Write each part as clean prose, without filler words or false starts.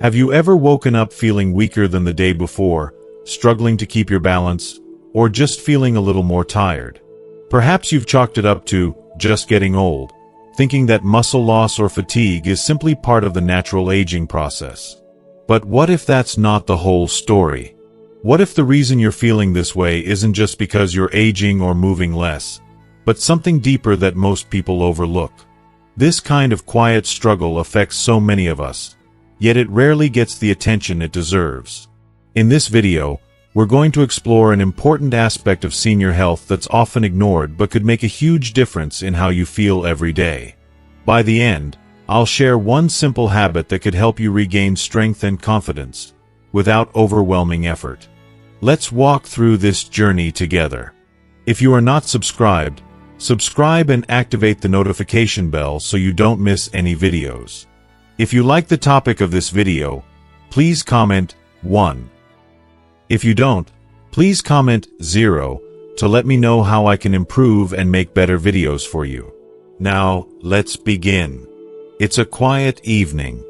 Have you ever woken up feeling weaker than the day before, struggling to keep your balance, or just feeling a little more tired? Perhaps you've chalked it up to just getting old, thinking that muscle loss or fatigue is simply part of the natural aging process. But what if that's not the whole story? What if the reason you're feeling this way isn't just because you're aging or moving less, but something deeper that most people overlook? This kind of quiet struggle affects so many of us, yet it rarely gets the attention it deserves. In this video, we're going to explore an important aspect of senior health that's often ignored but could make a huge difference in how you feel every day. By the end, I'll share one simple habit that could help you regain strength and confidence without overwhelming effort. Let's walk through this journey together. If you are not subscribed, subscribe and activate the notification bell so you don't miss any videos. If you like the topic of this video, please comment 1. If you don't, please comment 0 to let me know how I can improve and make better videos for you. Now, let's begin. It's a quiet evening.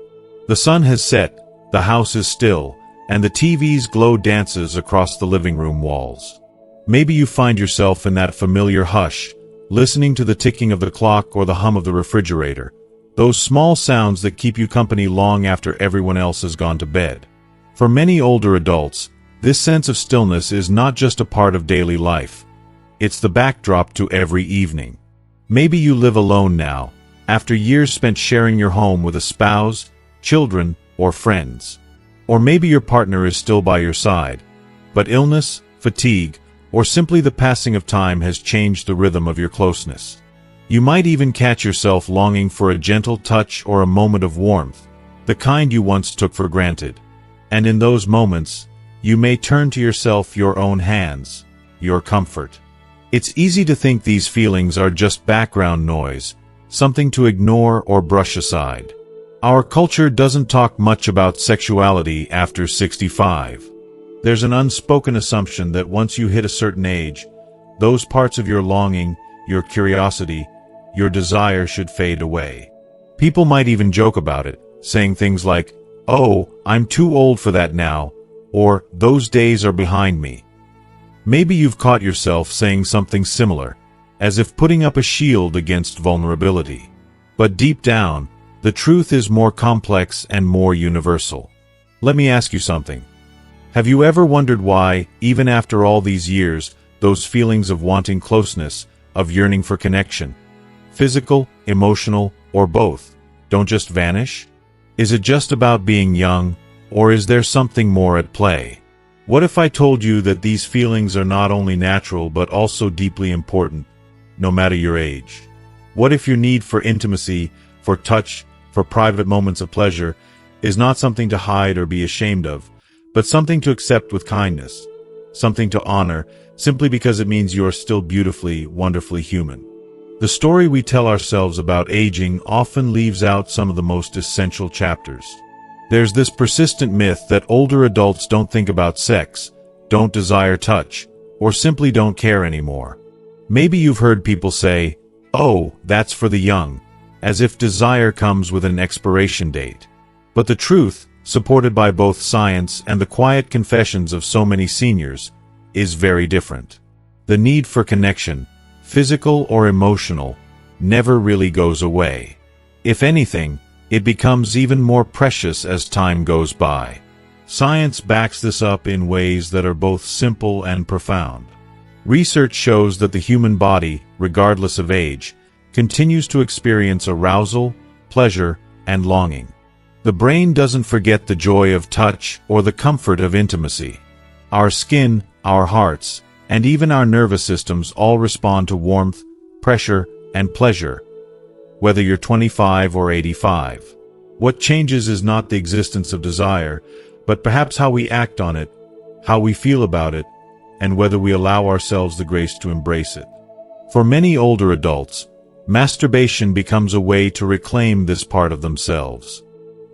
The sun has set, the house is still, and the TV's glow dances across the living room walls. Maybe you find yourself in that familiar hush, listening to the ticking of the clock or the hum of the refrigerator, those small sounds that keep you company long after everyone else has gone to bed. For many older adults, this sense of stillness is not just a part of daily life. It's the backdrop to every evening. Maybe you live alone now, after years spent sharing your home with a spouse, children, or friends. Or maybe your partner is still by your side, but illness, fatigue, or simply the passing of time has changed the rhythm of your closeness. You might even catch yourself longing for a gentle touch or a moment of warmth, the kind you once took for granted. And in those moments, you may turn to yourself, your own hands, your comfort. It's easy to think these feelings are just background noise, something to ignore or brush aside. Our culture doesn't talk much about sexuality after 65. There's an unspoken assumption that once you hit a certain age, those parts of your longing, your curiosity, your desire should fade away. People might even joke about it, saying things like, "Oh, I'm too old for that now," or "those days are behind me." Maybe you've caught yourself saying something similar, as if putting up a shield against vulnerability. But deep down, the truth is more complex and more universal. Let me ask you something. Have you ever wondered why, even after all these years, those feelings of wanting closeness, of yearning for connection, physical, emotional, or both, don't just vanish? Is it just about being young, or is there something more at play? What if I told you that these feelings are not only natural but also deeply important, no matter your age? What if your need for intimacy, for touch, for private moments of pleasure, is not something to hide or be ashamed of, but something to accept with kindness, something to honor, simply because it means you are still beautifully, wonderfully human? The story we tell ourselves about aging often leaves out some of the most essential chapters. There's this persistent myth that older adults don't think about sex, don't desire touch, or simply don't care anymore. Maybe you've heard people say, "Oh, that's for the young," as if desire comes with an expiration date. But the truth, supported by both science and the quiet confessions of so many seniors, is very different. The need for connection, physical or emotional, never really goes away. If anything, it becomes even more precious as time goes by. Science backs this up in ways that are both simple and profound. Research shows that the human body, regardless of age, continues to experience arousal, pleasure, and longing. The brain doesn't forget the joy of touch or the comfort of intimacy. Our skin, our hearts, and even our nervous systems all respond to warmth, pressure, and pleasure, whether you're 25 or 85. What changes is not the existence of desire, but perhaps how we act on it, how we feel about it, and whether we allow ourselves the grace to embrace it. For many older adults, masturbation becomes a way to reclaim this part of themselves.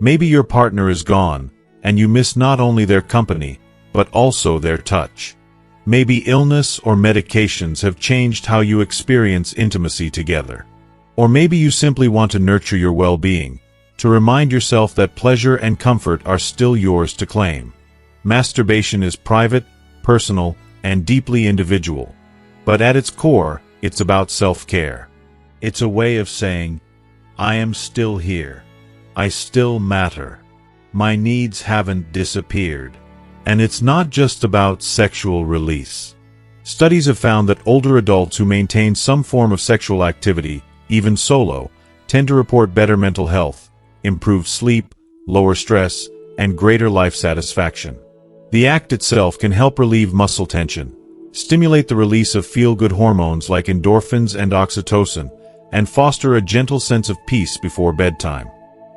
Maybe your partner is gone, and you miss not only their company, but also their touch. Maybe illness or medications have changed how you experience intimacy together. Or maybe you simply want to nurture your well-being, to remind yourself that pleasure and comfort are still yours to claim. Masturbation is private, personal, and deeply individual. But at its core, it's about self-care. It's a way of saying, I am still here. I still matter. My needs haven't disappeared. And it's not just about sexual release. Studies have found that older adults who maintain some form of sexual activity, even solo, tend to report better mental health, improved sleep, lower stress, and greater life satisfaction. The act itself can help relieve muscle tension, stimulate the release of feel-good hormones like endorphins and oxytocin, and foster a gentle sense of peace before bedtime.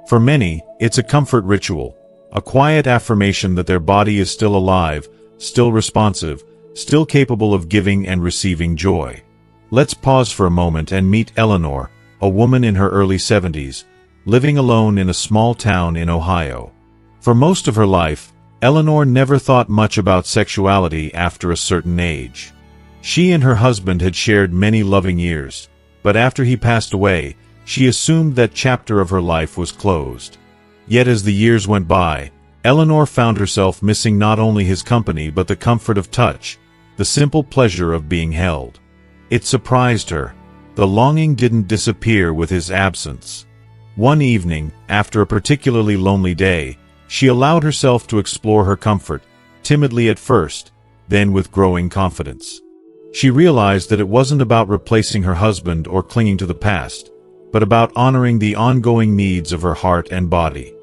For many, it's a comfort ritual, a quiet affirmation that their body is still alive, still responsive, still capable of giving and receiving joy. Let's pause for a moment and meet Eleanor, a woman in her early 70s, living alone in a small town in Ohio. For most of her life, Eleanor never thought much about sexuality after a certain age. She and her husband had shared many loving years, but after he passed away, she assumed that chapter of her life was closed. Yet as the years went by, Eleanor found herself missing not only his company but the comfort of touch, the simple pleasure of being held. It surprised her. The longing didn't disappear with his absence. One evening, after a particularly lonely day, she allowed herself to explore her comfort, timidly at first, then with growing confidence. She realized that it wasn't about replacing her husband or clinging to the past, but about honoring the ongoing needs of her heart and body.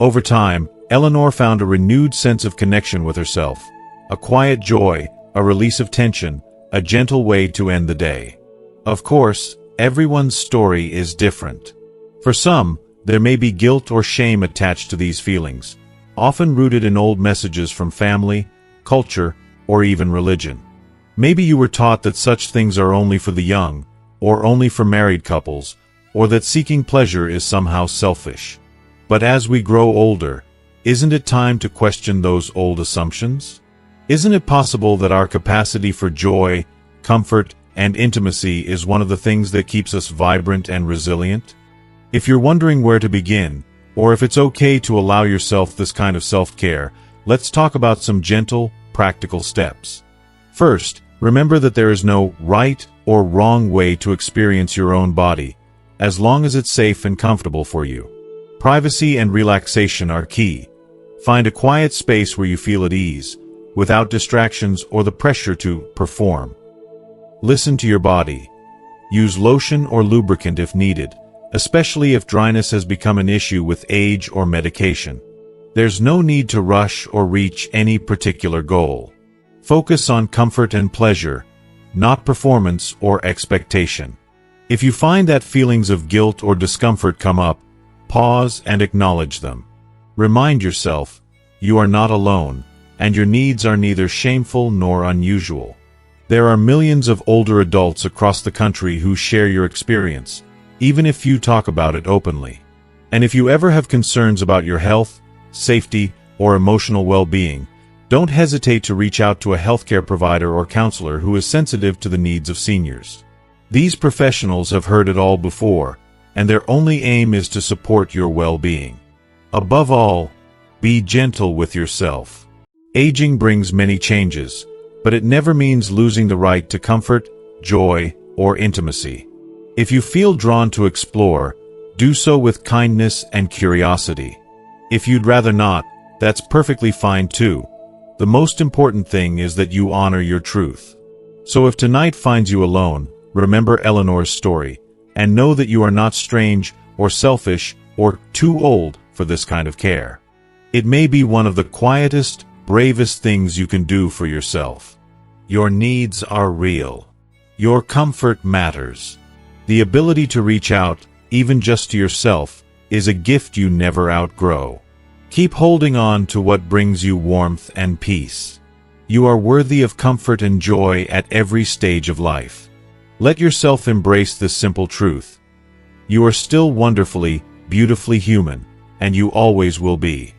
Over time, Eleanor found a renewed sense of connection with herself, a quiet joy, a release of tension, a gentle way to end the day. Of course, everyone's story is different. For some, there may be guilt or shame attached to these feelings, often rooted in old messages from family, culture, or even religion. Maybe you were taught that such things are only for the young, or only for married couples, or that seeking pleasure is somehow selfish. But as we grow older, isn't it time to question those old assumptions? Isn't it possible that our capacity for joy, comfort, and intimacy is one of the things that keeps us vibrant and resilient? If you're wondering where to begin, or if it's okay to allow yourself this kind of self-care, let's talk about some gentle, practical steps. First, remember that there is no right or wrong way to experience your own body, as long as it's safe and comfortable for you. Privacy and relaxation are key. Find a quiet space where you feel at ease, without distractions or the pressure to perform. Listen to your body. Use lotion or lubricant if needed, especially if dryness has become an issue with age or medication. There's no need to rush or reach any particular goal. Focus on comfort and pleasure, not performance or expectation. If you find that feelings of guilt or discomfort come up, pause and acknowledge them. Remind yourself, you are not alone, and your needs are neither shameful nor unusual. There are millions of older adults across the country who share your experience, even if few talk about it openly. And if you ever have concerns about your health, safety, or emotional well-being, don't hesitate to reach out to a healthcare provider or counselor who is sensitive to the needs of seniors. These professionals have heard it all before, and their only aim is to support your well-being. Above all, be gentle with yourself. Aging brings many changes, but it never means losing the right to comfort, joy, or intimacy. If you feel drawn to explore, do so with kindness and curiosity. If you'd rather not, that's perfectly fine too. The most important thing is that you honor your truth. So if tonight finds you alone, remember Eleanor's story, and know that you are not strange or selfish or too old for this kind of care. It may be one of the quietest, bravest things you can do for yourself. Your needs are real. Your comfort matters. The ability to reach out, even just to yourself, is a gift you never outgrow. Keep holding on to what brings you warmth and peace. You are worthy of comfort and joy at every stage of life. Let yourself embrace this simple truth. You are still wonderfully, beautifully human, and you always will be.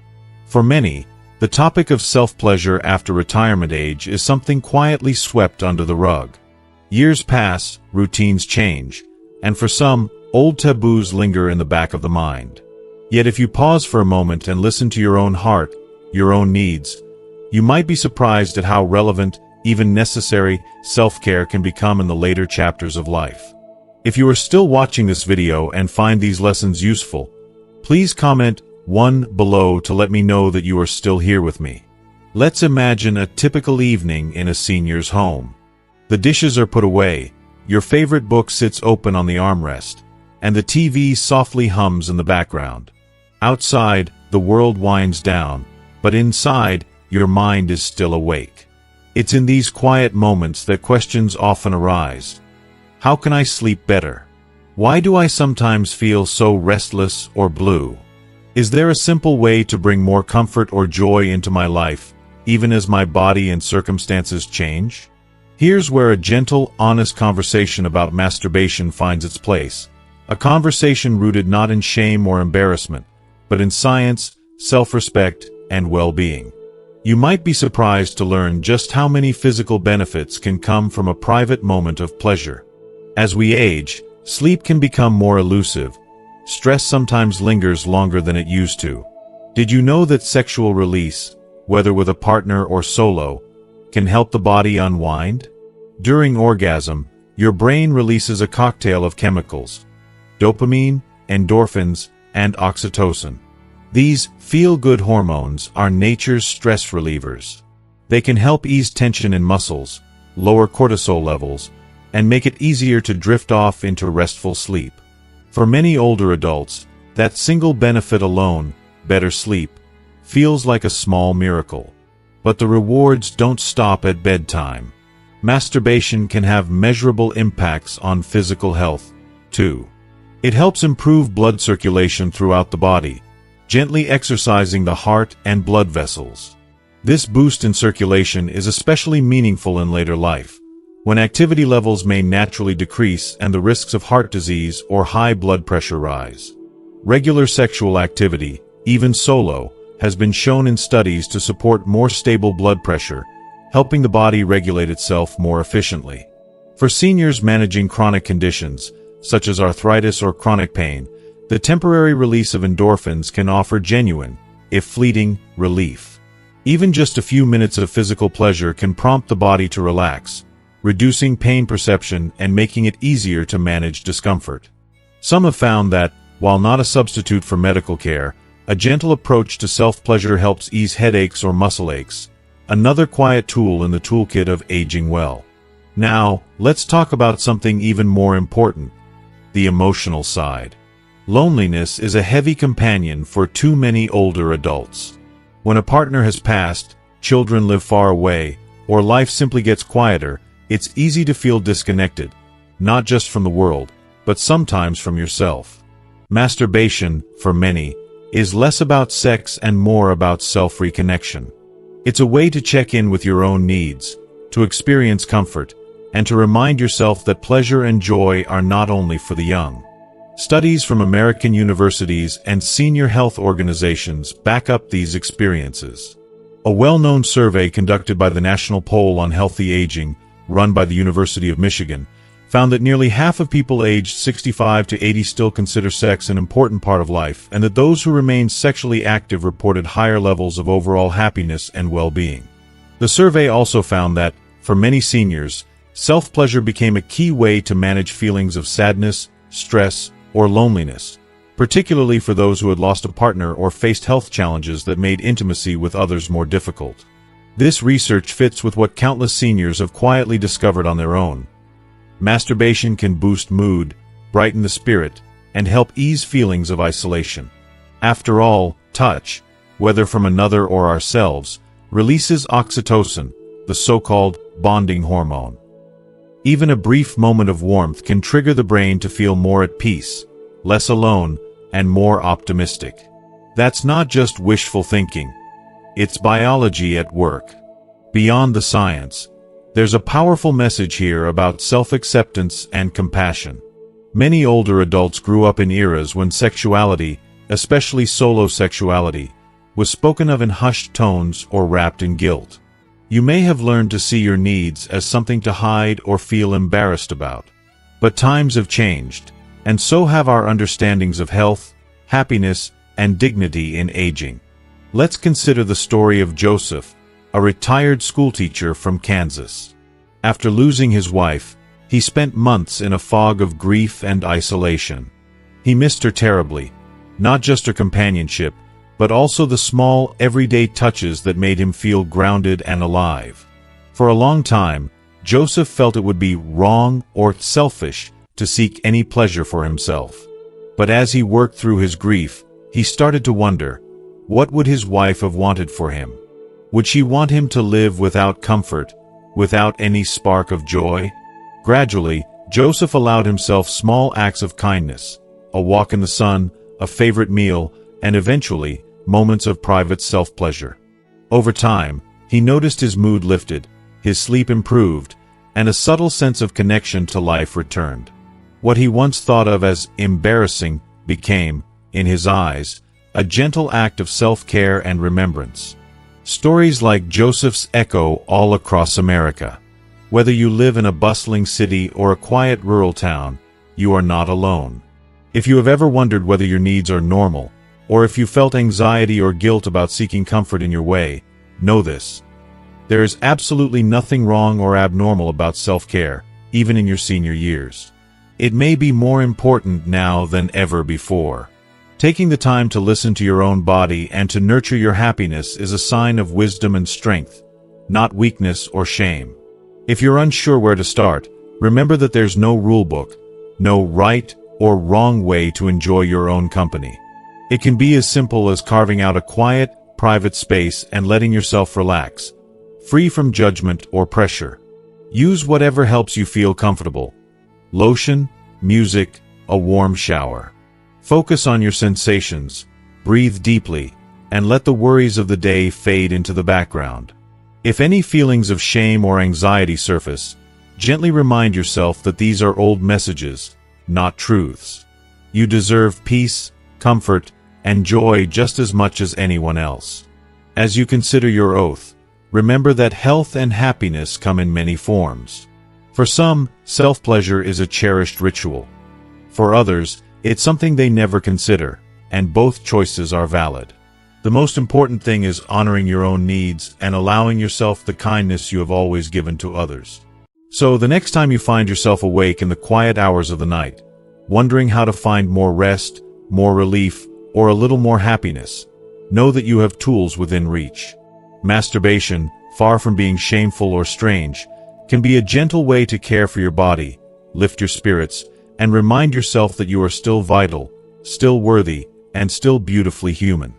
For many, the topic of self-pleasure after retirement age is something quietly swept under the rug. Years pass, routines change, and for some, old taboos linger in the back of the mind. Yet if you pause for a moment and listen to your own heart, your own needs, you might be surprised at how relevant, even necessary, self-care can become in the later chapters of life. If you are still watching this video and find these lessons useful, please comment 1 below to let me know that you are still here with me. Let's imagine a typical evening in a senior's home. The dishes are put away, your favorite book sits open on the armrest, and the TV softly hums in the background. Outside, the world winds down, but inside, your mind is still awake. It's in these quiet moments that questions often arise. How can I sleep better? Why do I sometimes feel so restless or blue? Is there a simple way to bring more comfort or joy into my life, even as my body and circumstances change? Here's where a gentle, honest conversation about masturbation finds its place. A conversation rooted not in shame or embarrassment, but in science, self-respect, and well-being. You might be surprised to learn just how many physical benefits can come from a private moment of pleasure. As we age, sleep can become more elusive. Stress sometimes lingers longer than it used to. Did you know that sexual release, whether with a partner or solo, can help the body unwind? During orgasm, your brain releases a cocktail of chemicals: dopamine, endorphins, and oxytocin. These feel-good hormones are nature's stress relievers. They can help ease tension in muscles, lower cortisol levels, and make it easier to drift off into restful sleep. For many older adults, that single benefit alone, better sleep, feels like a small miracle. But the rewards don't stop at bedtime. Masturbation can have measurable impacts on physical health, too. It helps improve blood circulation throughout the body, gently exercising the heart and blood vessels. This boost in circulation is especially meaningful in later life, when activity levels may naturally decrease and the risks of heart disease or high blood pressure rise. Regular sexual activity, even solo, has been shown in studies to support more stable blood pressure, helping the body regulate itself more efficiently. For seniors managing chronic conditions, such as arthritis or chronic pain, the temporary release of endorphins can offer genuine, if fleeting, relief. Even just a few minutes of physical pleasure can prompt the body to relax, reducing pain perception and making it easier to manage discomfort. Some have found that, while not a substitute for medical care, a gentle approach to self-pleasure helps ease headaches or muscle aches, another quiet tool in the toolkit of aging well. Now, let's talk about something even more important: the emotional side. Loneliness is a heavy companion for too many older adults. When a partner has passed, children live far away, or life simply gets quieter, it's easy to feel disconnected, not just from the world, but sometimes from yourself. Masturbation, for many, is less about sex and more about self-reconnection. It's a way to check in with your own needs, to experience comfort, and to remind yourself that pleasure and joy are not only for the young. Studies from American universities and senior health organizations back up these experiences. A well-known survey conducted by the National Poll on Healthy Aging, run by the University of Michigan, found that nearly half of people aged 65 to 80 still consider sex an important part of life, and that those who remained sexually active reported higher levels of overall happiness and well-being. The survey also found that, for many seniors, self-pleasure became a key way to manage feelings of sadness, stress, or loneliness, particularly for those who had lost a partner or faced health challenges that made intimacy with others more difficult. This research fits with what countless seniors have quietly discovered on their own. Masturbation can boost mood, brighten the spirit, and help ease feelings of isolation. After all, touch, whether from another or ourselves, releases oxytocin, the so-called bonding hormone. Even a brief moment of warmth can trigger the brain to feel more at peace, less alone, and more optimistic. That's not just wishful thinking. It's biology at work. Beyond the science, there's a powerful message here about self-acceptance and compassion. Many older adults grew up in eras when sexuality, especially solo sexuality, was spoken of in hushed tones or wrapped in guilt. You may have learned to see your needs as something to hide or feel embarrassed about. But times have changed, and so have our understandings of health, happiness, and dignity in aging. Let's consider the story of Joseph, a retired schoolteacher from Kansas. After losing his wife, he spent months in a fog of grief and isolation. He missed her terribly, not just her companionship, but also the small, everyday touches that made him feel grounded and alive. For a long time, Joseph felt it would be wrong or selfish to seek any pleasure for himself. But as he worked through his grief, he started to wonder, what would his wife have wanted for him? Would she want him to live without comfort, without any spark of joy? Gradually, Joseph allowed himself small acts of kindness, a walk in the sun, a favorite meal, and eventually, moments of private self-pleasure. Over time, he noticed his mood lifted, his sleep improved, and a subtle sense of connection to life returned. What he once thought of as embarrassing became, in his eyes, a gentle act of self-care and remembrance. Stories like Joseph's echo all across America. Whether you live in a bustling city or a quiet rural town, you are not alone. If you have ever wondered whether your needs are normal, or if you felt anxiety or guilt about seeking comfort in your way, know this. There is absolutely nothing wrong or abnormal about self-care, even in your senior years. It may be more important now than ever before. Taking the time to listen to your own body and to nurture your happiness is a sign of wisdom and strength, not weakness or shame. If you're unsure where to start, remember that there's no rule book, no right or wrong way to enjoy your own company. It can be as simple as carving out a quiet, private space and letting yourself relax, free from judgment or pressure. Use whatever helps you feel comfortable. Lotion, music, a warm shower. Focus on your sensations, breathe deeply, and let the worries of the day fade into the background. If any feelings of shame or anxiety surface, gently remind yourself that these are old messages, not truths. You deserve peace, comfort, and joy just as much as anyone else. As you consider your oath, remember that health and happiness come in many forms. For some, self-pleasure is a cherished ritual. For others, it's something they never consider, and both choices are valid. The most important thing is honoring your own needs and allowing yourself the kindness you have always given to others. So the next time you find yourself awake in the quiet hours of the night, wondering how to find more rest, more relief, or a little more happiness, know that you have tools within reach. Masturbation, far from being shameful or strange, can be a gentle way to care for your body, lift your spirits, and remind yourself that you are still vital, still worthy, and still beautifully human.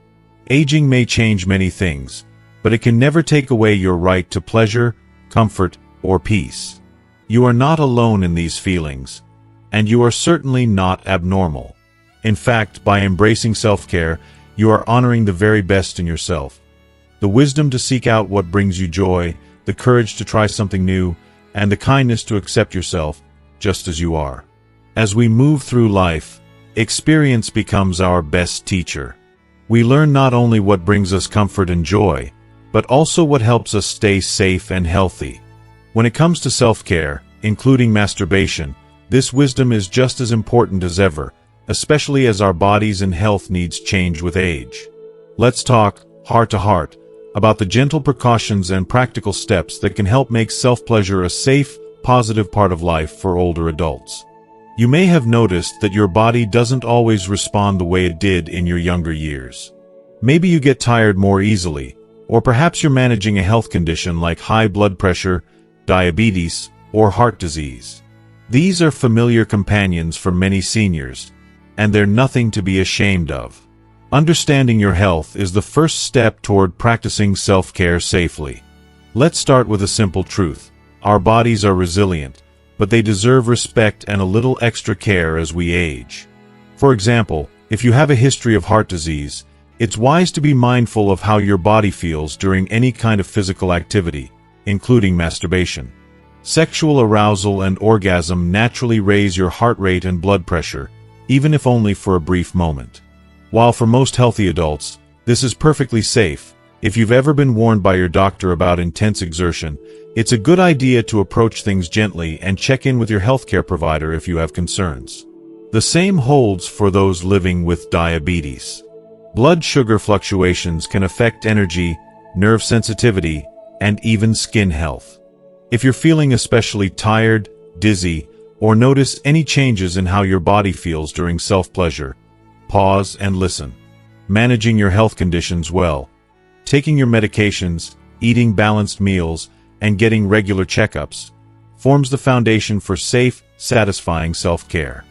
Aging may change many things, but it can never take away your right to pleasure, comfort, or peace. You are not alone in these feelings, and you are certainly not abnormal. In fact, by embracing self-care, you are honoring the very best in yourself. The wisdom to seek out what brings you joy, the courage to try something new, and the kindness to accept yourself, just as you are. As we move through life, experience becomes our best teacher. We learn not only what brings us comfort and joy, but also what helps us stay safe and healthy. When it comes to self-care, including masturbation, this wisdom is just as important as ever, especially as our bodies and health needs change with age. Let's talk, heart to heart, about the gentle precautions and practical steps that can help make self-pleasure a safe, positive part of life for older adults. You may have noticed that your body doesn't always respond the way it did in your younger years. Maybe you get tired more easily, or perhaps you're managing a health condition like high blood pressure, diabetes, or heart disease. These are familiar companions for many seniors, and they're nothing to be ashamed of. Understanding your health is the first step toward practicing self-care safely. Let's start with a simple truth. Our bodies are resilient, but they deserve respect and a little extra care as we age. For example, if you have a history of heart disease, it's wise to be mindful of how your body feels during any kind of physical activity, including masturbation. Sexual arousal and orgasm naturally raise your heart rate and blood pressure, even if only for a brief moment. While for most healthy adults, this is perfectly safe, if you've ever been warned by your doctor about intense exertion, it's a good idea to approach things gently and check in with your healthcare provider if you have concerns. The same holds for those living with diabetes. Blood sugar fluctuations can affect energy, nerve sensitivity, and even skin health. If you're feeling especially tired, dizzy, or notice any changes in how your body feels during self-pleasure, pause and listen. Managing your health conditions well, taking your medications, eating balanced meals, and getting regular checkups forms the foundation for safe, satisfying self-care.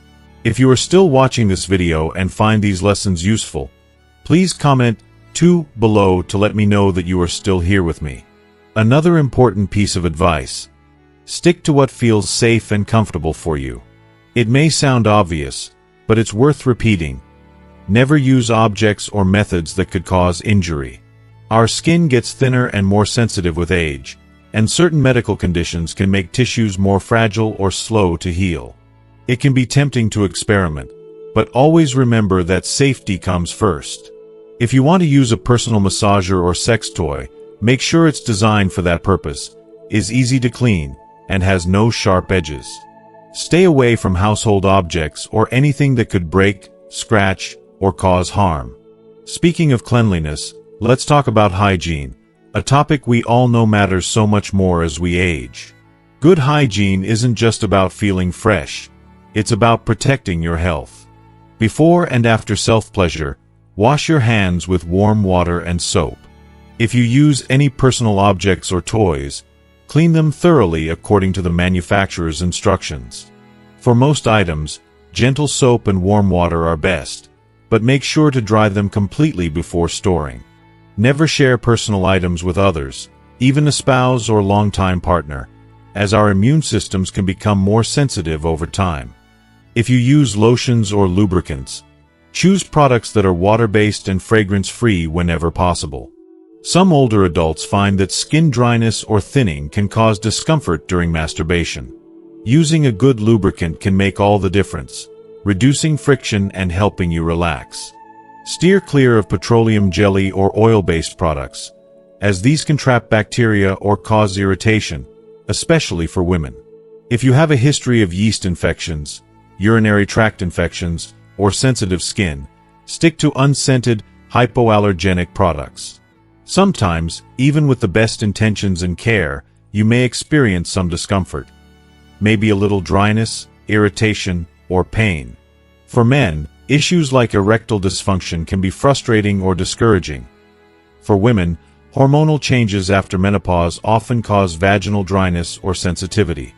If you are still watching this video and find these lessons useful, please comment 2 below to let me know that you are still here with me. Another important piece of advice: stick to what feels safe and comfortable for you. It may sound obvious, but it's worth repeating. Never use objects or methods that could cause injury. Our skin gets thinner and more sensitive with age, and certain medical conditions can make tissues more fragile or slow to heal. It can be tempting to experiment, but always remember that safety comes first. If you want to use a personal massager or sex toy, make sure it's designed for that purpose, is easy to clean, and has no sharp edges. Stay away from household objects or anything that could break, scratch, or cause harm. Speaking of cleanliness, let's talk about hygiene, a topic we all know matters so much more as we age. Good hygiene isn't just about feeling fresh, it's about protecting your health. Before and after self-pleasure, wash your hands with warm water and soap. If you use any personal objects or toys, clean them thoroughly according to the manufacturer's instructions. For most items, gentle soap and warm water are best, but make sure to dry them completely before storing. Never share personal items with others, even a spouse or longtime partner, as our immune systems can become more sensitive over time. If you use lotions or lubricants, choose products that are water-based and fragrance-free whenever possible. Some older adults find that skin dryness or thinning can cause discomfort during masturbation. Using a good lubricant can make all the difference, reducing friction and helping you relax. Steer clear of petroleum jelly or oil-based products, as these can trap bacteria or cause irritation, especially for women. If you have a history of yeast infections, urinary tract infections, or sensitive skin, stick to unscented, hypoallergenic products. Sometimes, even with the best intentions and care, you may experience some discomfort. Maybe a little dryness, irritation, or pain. For men, issues like erectile dysfunction can be frustrating or discouraging. For women, hormonal changes after menopause often cause vaginal dryness or sensitivity.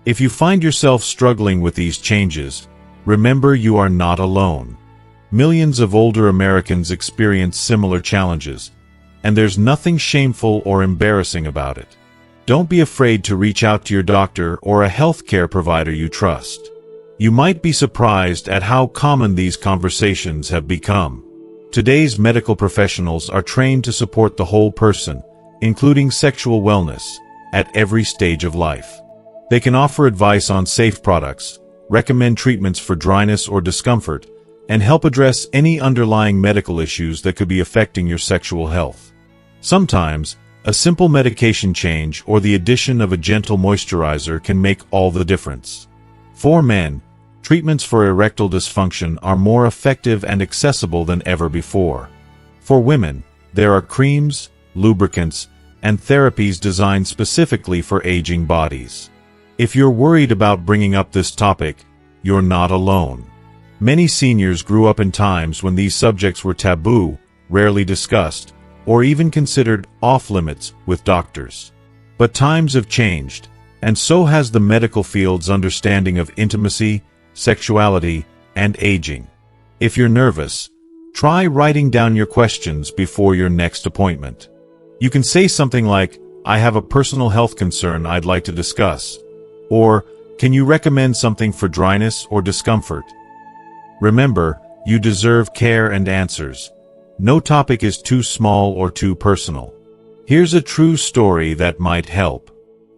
If you find yourself struggling with these changes, remember you are not alone. Millions of older Americans experience similar challenges, and there's nothing shameful or embarrassing about it. Don't be afraid to reach out to your doctor or a healthcare provider you trust. You might be surprised at how common these conversations have become. Today's medical professionals are trained to support the whole person, including sexual wellness, at every stage of life. They can offer advice on safe products, recommend treatments for dryness or discomfort, and help address any underlying medical issues that could be affecting your sexual health. Sometimes, a simple medication change or the addition of a gentle moisturizer can make all the difference. For men, treatments for erectile dysfunction are more effective and accessible than ever before. For women, there are creams, lubricants, and therapies designed specifically for aging bodies. If you're worried about bringing up this topic, you're not alone. Many seniors grew up in times when these subjects were taboo, rarely discussed, or even considered off-limits with doctors. But times have changed, and so has the medical field's understanding of intimacy, sexuality, and aging. If you're nervous, try writing down your questions before your next appointment. You can say something like, "I have a personal health concern I'd like to discuss," or, "Can you recommend something for dryness or discomfort?" Remember, you deserve care and answers. No topic is too small or too personal. Here's a true story that might help.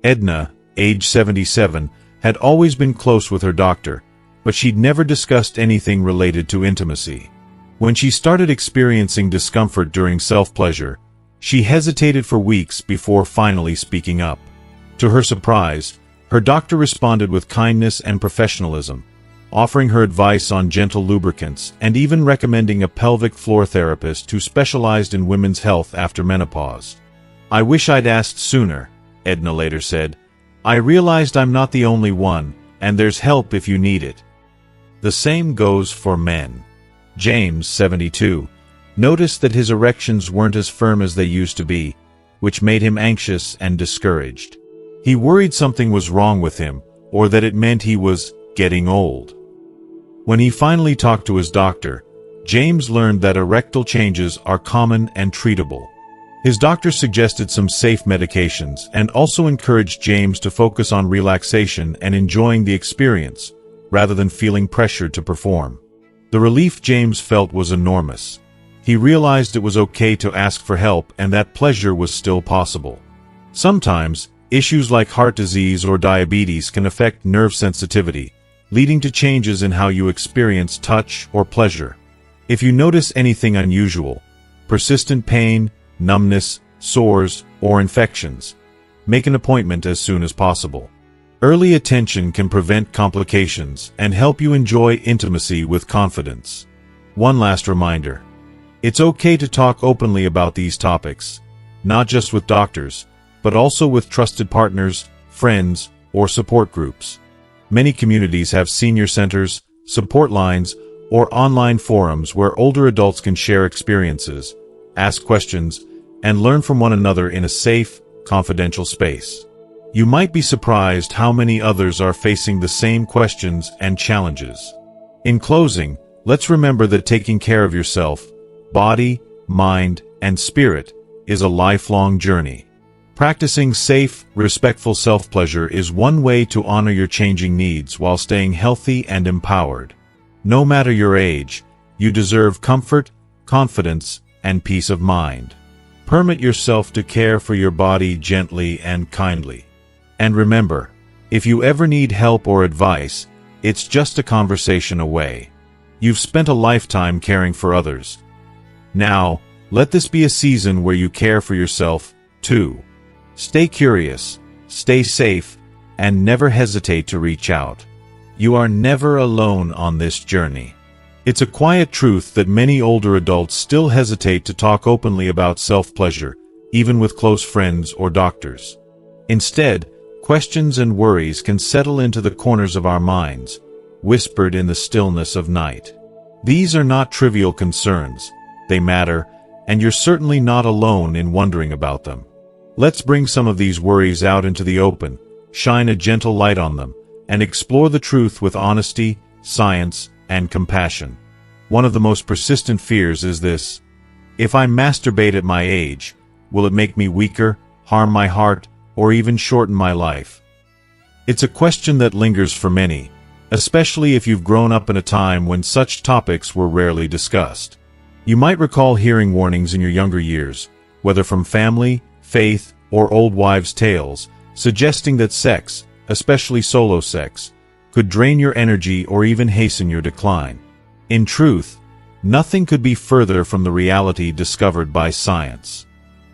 Edna, age 77, had always been close with her doctor, but she'd never discussed anything related to intimacy. When she started experiencing discomfort during self-pleasure, she hesitated for weeks before finally speaking up. To her surprise, her doctor responded with kindness and professionalism, offering her advice on gentle lubricants and even recommending a pelvic floor therapist who specialized in women's health after menopause. "I wish I'd asked sooner," Edna later said. "I realized I'm not the only one, and there's help if you need it." The same goes for men. James, 72, noticed that his erections weren't as firm as they used to be, which made him anxious and discouraged. He worried something was wrong with him, or that it meant he was getting old. When he finally talked to his doctor, James learned that erectile changes are common and treatable. His doctor suggested some safe medications and also encouraged James to focus on relaxation and enjoying the experience, rather than feeling pressured to perform. The relief James felt was enormous. He realized it was okay to ask for help and that pleasure was still possible. Sometimes, issues like heart disease or diabetes can affect nerve sensitivity, leading to changes in how you experience touch or pleasure. If you notice anything unusual, persistent pain, numbness, sores, or infections, make an appointment as soon as possible. Early attention can prevent complications and help you enjoy intimacy with confidence. One last reminder. It's okay to talk openly about these topics, not just with doctors, but also with trusted partners, friends, or support groups. Many communities have senior centers, support lines, or online forums where older adults can share experiences, ask questions, and learn from one another in a safe, confidential space. You might be surprised how many others are facing the same questions and challenges. In closing, let's remember that taking care of yourself, body, mind, and spirit, is a lifelong journey. Practicing safe, respectful self-pleasure is one way to honor your changing needs while staying healthy and empowered. No matter your age, you deserve comfort, confidence, and peace of mind. Permit yourself to care for your body gently and kindly. And remember, if you ever need help or advice, it's just a conversation away. You've spent a lifetime caring for others. Now, let this be a season where you care for yourself, too. Stay curious, stay safe, and never hesitate to reach out. You are never alone on this journey. It's a quiet truth that many older adults still hesitate to talk openly about self-pleasure, even with close friends or doctors. Instead, questions and worries can settle into the corners of our minds, whispered in the stillness of night. These are not trivial concerns. They matter, and you're certainly not alone in wondering about them. Let's bring some of these worries out into the open, shine a gentle light on them, and explore the truth with honesty, science, and compassion. One of the most persistent fears is this: if I masturbate at my age, will it make me weaker, harm my heart, or even shorten my life? It's a question that lingers for many, especially if you've grown up in a time when such topics were rarely discussed. You might recall hearing warnings in your younger years, whether from family, faith, or old wives' tales, suggesting that sex, especially solo sex, could drain your energy or even hasten your decline. In truth, nothing could be further from the reality discovered by science.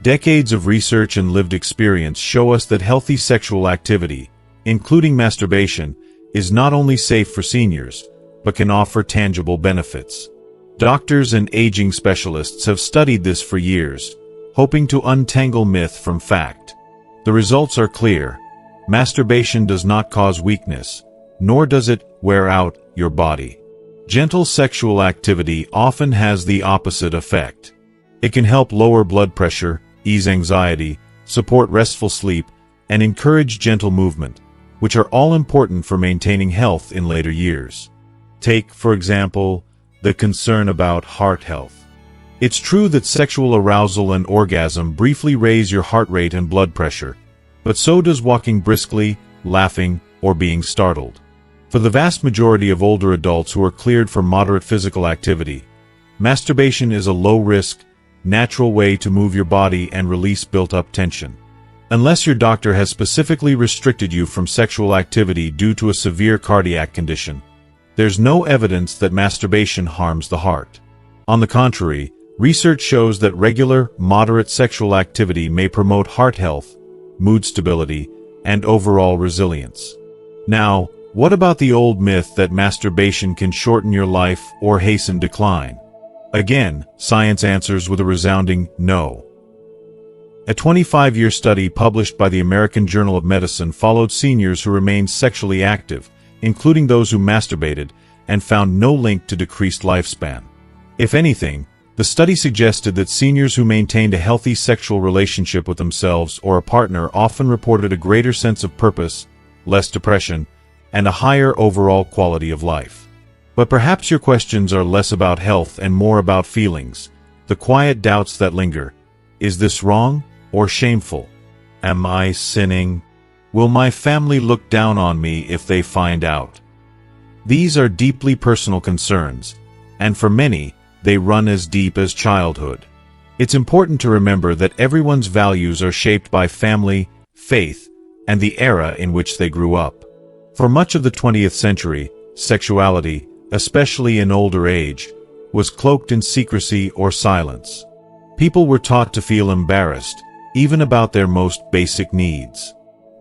Decades of research and lived experience show us that healthy sexual activity, including masturbation, is not only safe for seniors, but can offer tangible benefits. Doctors and aging specialists have studied this for years, hoping to untangle myth from fact. The results are clear. Masturbation does not cause weakness, nor does it wear out your body. Gentle sexual activity often has the opposite effect. It can help lower blood pressure, ease anxiety, support restful sleep, and encourage gentle movement, which are all important for maintaining health in later years. Take, for example, the concern about heart health. It's true that sexual arousal and orgasm briefly raise your heart rate and blood pressure, but so does walking briskly, laughing, or being startled. For the vast majority of older adults who are cleared for moderate physical activity, masturbation is a low-risk, natural way to move your body and release built-up tension. Unless your doctor has specifically restricted you from sexual activity due to a severe cardiac condition, there's no evidence that masturbation harms the heart. On the contrary, research shows that regular, moderate sexual activity may promote heart health, mood stability, and overall resilience. Now, What about the old myth that masturbation can shorten your life or hasten decline? Again, science answers with a resounding no. A 25-year study published by the American Journal of Medicine followed seniors who remained sexually active, including those who masturbated, and found no link to decreased lifespan. If anything, the study suggested that seniors who maintained a healthy sexual relationship with themselves or a partner often reported a greater sense of purpose, less depression, and a higher overall quality of life. But perhaps your questions are less about health and more about feelings, the quiet doubts that linger. Is this wrong or shameful? Am I sinning? Will my family look down on me if they find out? These are deeply personal concerns, and for many, they run as deep as childhood. It's important to remember that everyone's values are shaped by family, faith, and the era in which they grew up. For much of the 20th century, sexuality, especially in older age, was cloaked in secrecy or silence. People were taught to feel embarrassed, even about their most basic needs.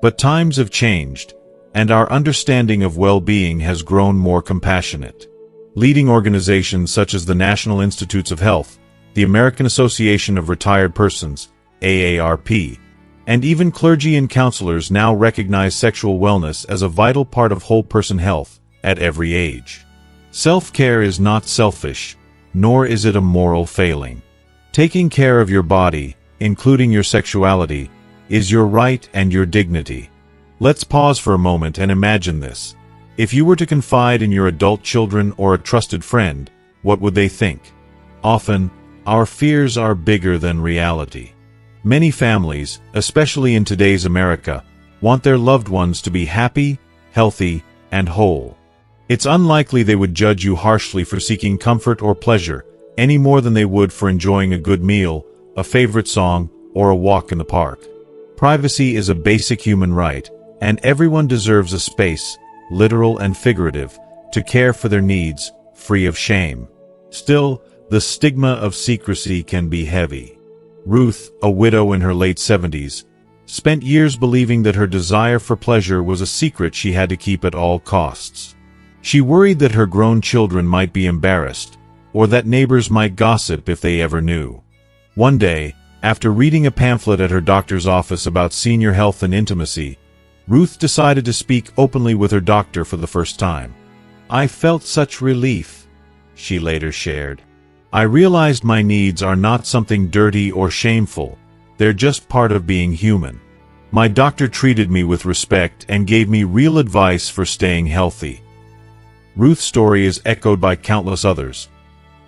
But times have changed, and our understanding of well-being has grown more compassionate. Leading organizations such as the National Institutes of Health, the American Association of Retired Persons, AARP, and even clergy and counselors now recognize sexual wellness as a vital part of whole-person health at every age. Self-care is not selfish, nor is it a moral failing. Taking care of your body, including your sexuality, is your right and your dignity. Let's pause for a moment and imagine this. If you were to confide in your adult children or a trusted friend, what would they think? Often, our fears are bigger than reality. Many families, especially in today's America, want their loved ones to be happy, healthy, and whole. It's unlikely they would judge you harshly for seeking comfort or pleasure, any more than they would for enjoying a good meal, a favorite song, or a walk in the park. Privacy is a basic human right, and everyone deserves a space, literal and figurative, to care for their needs, free of shame. Still, the stigma of secrecy can be heavy. Ruth, a widow in her late 70s, spent years believing that her desire for pleasure was a secret she had to keep at all costs. She worried that her grown children might be embarrassed, or that neighbors might gossip if they ever knew. One day, after reading a pamphlet at her doctor's office about senior health and intimacy, Ruth decided to speak openly with her doctor for the first time. "I felt such relief," she later shared. "I realized my needs are not something dirty or shameful, they're just part of being human. My doctor treated me with respect and gave me real advice for staying healthy." Ruth's story is echoed by countless others,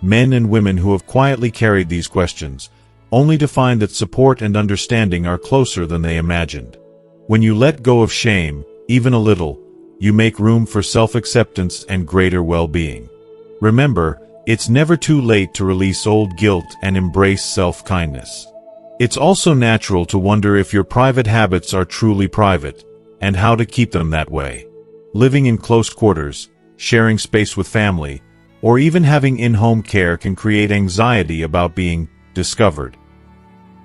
men and women who have quietly carried these questions, only to find that support and understanding are closer than they imagined. When you let go of shame, even a little, you make room for self-acceptance and greater well-being. Remember, it's never too late to release old guilt and embrace self-kindness. It's also natural to wonder if your private habits are truly private, and how to keep them that way. Living in close quarters, sharing space with family, or even having in-home care can create anxiety about being discovered.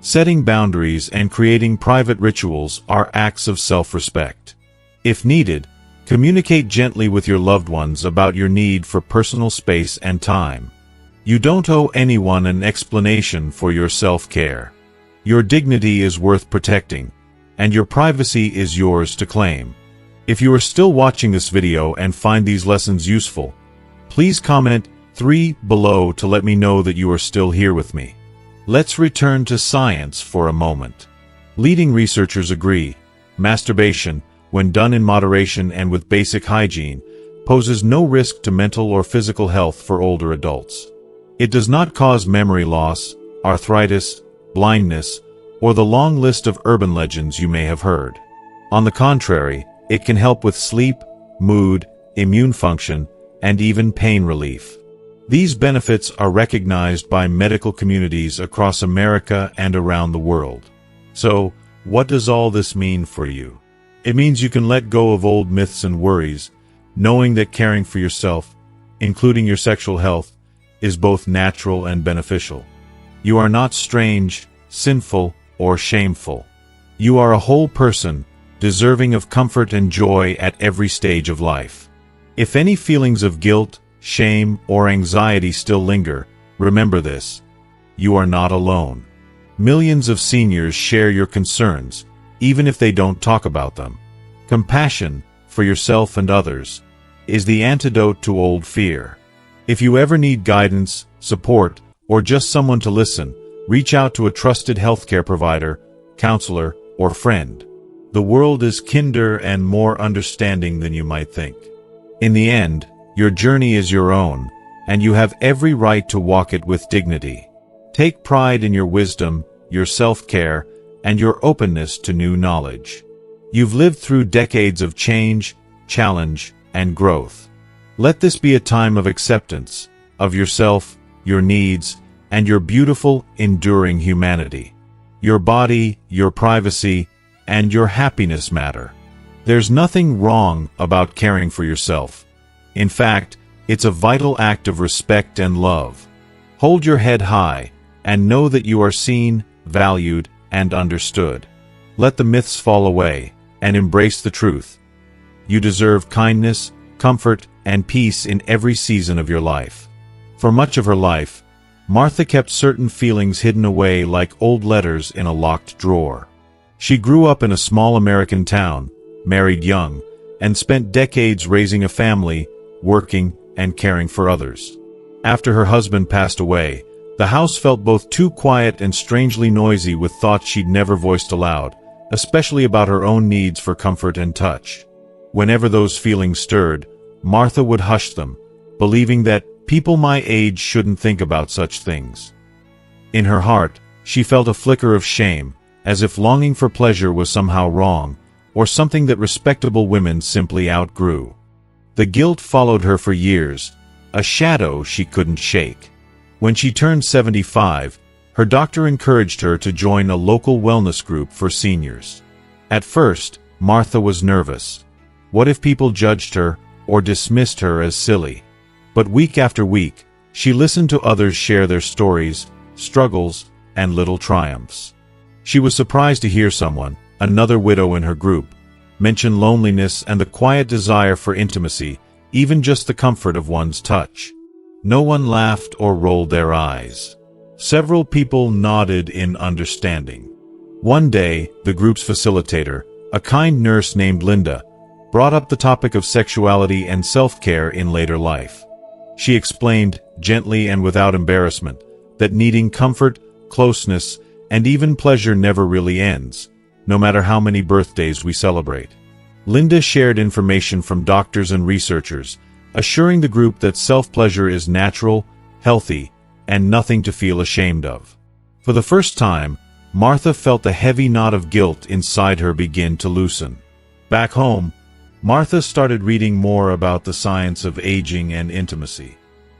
Setting boundaries and creating private rituals are acts of self-respect. If needed, communicate gently with your loved ones about your need for personal space and time. You don't owe anyone an explanation for your self-care. Your dignity is worth protecting, and your privacy is yours to claim. If you are still watching this video and find these lessons useful, please comment 3 below to let me know that you are still here with me. Let's return to science for a moment. Leading researchers agree, masturbation, when done in moderation and with basic hygiene, poses no risk to mental or physical health for older adults. It does not cause memory loss, arthritis, blindness, or the long list of urban legends you may have heard. On the contrary, it can help with sleep, mood, immune function, and even pain relief. These benefits are recognized by medical communities across America and around the world. So, what does all this mean for you? It means you can let go of old myths and worries, knowing that caring for yourself, including your sexual health, is both natural and beneficial. You are not strange, sinful, or shameful. You are a whole person, deserving of comfort and joy at every stage of life. If any feelings of guilt, shame, or anxiety still linger, remember this: you are not alone. Millions of seniors share your concerns, even if they don't talk about them. Compassion, for yourself and others, is the antidote to old fear. If you ever need guidance, support, or just someone to listen, reach out to a trusted healthcare provider, counselor, or friend. The world is kinder and more understanding than you might think. In the end, your journey is your own, and you have every right to walk it with dignity. Take pride in your wisdom, your self-care, and your openness to new knowledge. You've lived through decades of change, challenge, and growth. Let this be a time of acceptance of yourself, your needs, and your beautiful, enduring humanity. Your body, your privacy, and your happiness matter. There's nothing wrong about caring for yourself. In fact, it's a vital act of respect and love. Hold your head high, and know that you are seen, valued, and understood. Let the myths fall away, and embrace the truth. You deserve kindness, comfort, and peace in every season of your life. For much of her life, Martha kept certain feelings hidden away like old letters in a locked drawer. She grew up in a small American town, married young, and spent decades raising a family, working, and caring for others. After her husband passed away, the house felt both too quiet and strangely noisy with thoughts she'd never voiced aloud, especially about her own needs for comfort and touch. Whenever those feelings stirred, Martha would hush them, believing that people my age shouldn't think about such things. In her heart, she felt a flicker of shame, as if longing for pleasure was somehow wrong, or something that respectable women simply outgrew. The guilt followed her for years, a shadow she couldn't shake. When she turned 75, her doctor encouraged her to join a local wellness group for seniors. At first, Martha was nervous. What if people judged her or dismissed her as silly? But week after week, she listened to others share their stories, struggles, and little triumphs. She was surprised to hear someone, another widow in her group, mention loneliness and the quiet desire for intimacy, even just the comfort of one's touch. No one laughed or rolled their eyes. Several people nodded in understanding. One day, the group's facilitator, a kind nurse named Linda, brought up the topic of sexuality and self-care in later life. She explained, gently and without embarrassment, that needing comfort, closeness, and even pleasure never really ends, no matter how many birthdays we celebrate. Linda shared information from doctors and researchers, assuring the group that self-pleasure is natural, healthy, and nothing to feel ashamed of. For the first time, Martha felt the heavy knot of guilt inside her begin to loosen. Back home, Martha started reading more about the science of aging and intimacy.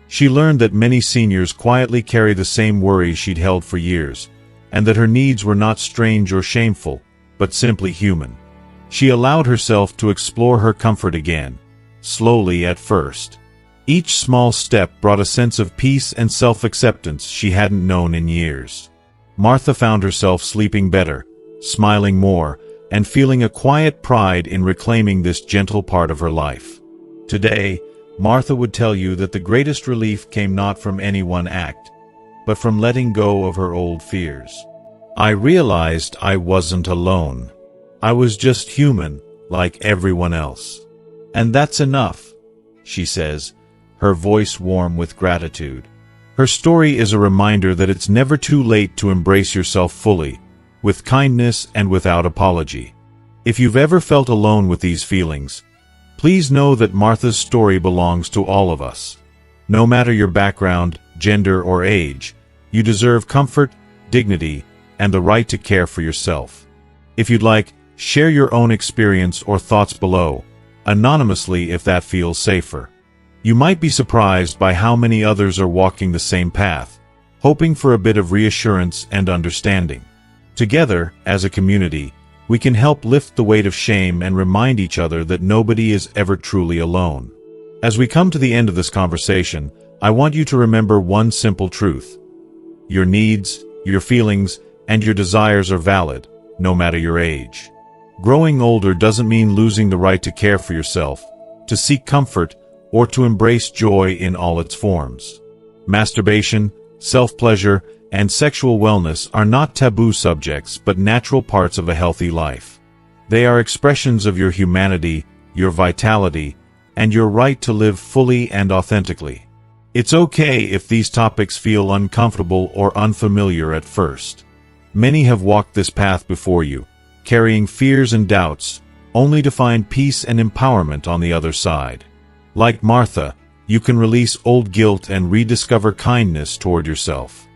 She learned that many seniors quietly carry the same worries she'd held for years, and that her needs were not strange or shameful, but simply human. She allowed herself to explore her comfort again, slowly at first. Each small step brought a sense of peace and self-acceptance she hadn't known in years. Martha found herself sleeping better, smiling more, and feeling a quiet pride in reclaiming this gentle part of her life. Today, Martha would tell you that the greatest relief came not from any one act, but from letting go of her old fears. I realized I wasn't alone. I was just human, like everyone else. And that's enough, she says, her voice warm with gratitude. Her story is a reminder that it's never too late to embrace yourself fully, with kindness and without apology. If you've ever felt alone with these feelings, please know that Martha's story belongs to all of us. No matter your background, gender, or age, you deserve comfort, dignity, and the right to care for yourself. If you'd like, share your own experience or thoughts below, anonymously if that feels safer. You might be surprised by how many others are walking the same path, hoping for a bit of reassurance and understanding. Together, as a community, we can help lift the weight of shame and remind each other that nobody is ever truly alone. As we come to the end of this conversation, I want you to remember one simple truth. Your needs, your feelings, and your desires are valid, no matter your age. Growing older doesn't mean losing the right to care for yourself, to seek comfort, or to embrace joy in all its forms. Masturbation, self-pleasure, and sexual wellness are not taboo subjects but natural parts of a healthy life. They are expressions of your humanity, your vitality, and your right to live fully and authentically. It's okay if these topics feel uncomfortable or unfamiliar at first. Many have walked this path before you, carrying fears and doubts, only to find peace and empowerment on the other side. Like Martha, you can release old guilt and rediscover kindness toward yourself.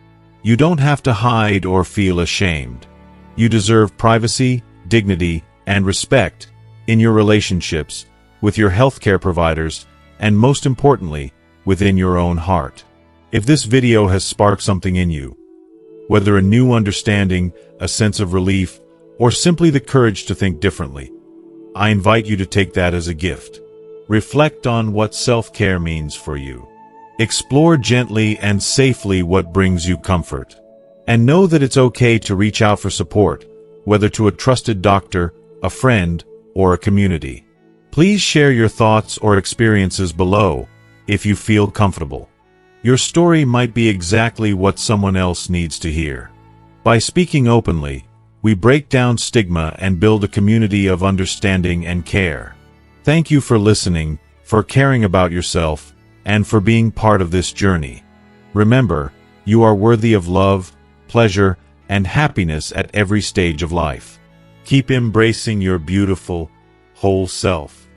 You don't have to hide or feel ashamed. You deserve privacy, dignity, and respect in your relationships, with your healthcare providers, and most importantly, within your own heart. If this video has sparked something in you, whether a new understanding, a sense of relief, or simply the courage to think differently, I invite you to take that as a gift. Reflect on what self-care means for you. Explore gently and safely what brings you comfort. And know that it's okay to reach out for support, whether to a trusted doctor, a friend, or a community. Please share your thoughts or experiences below if you feel comfortable. Your story might be exactly what someone else needs to hear. By speaking openly, we break down stigma and build a community of understanding and care. Thank you for listening, for caring about yourself, and for being part of this journey. Remember, you are worthy of love, pleasure, and happiness at every stage of life. Keep embracing your beautiful, whole self.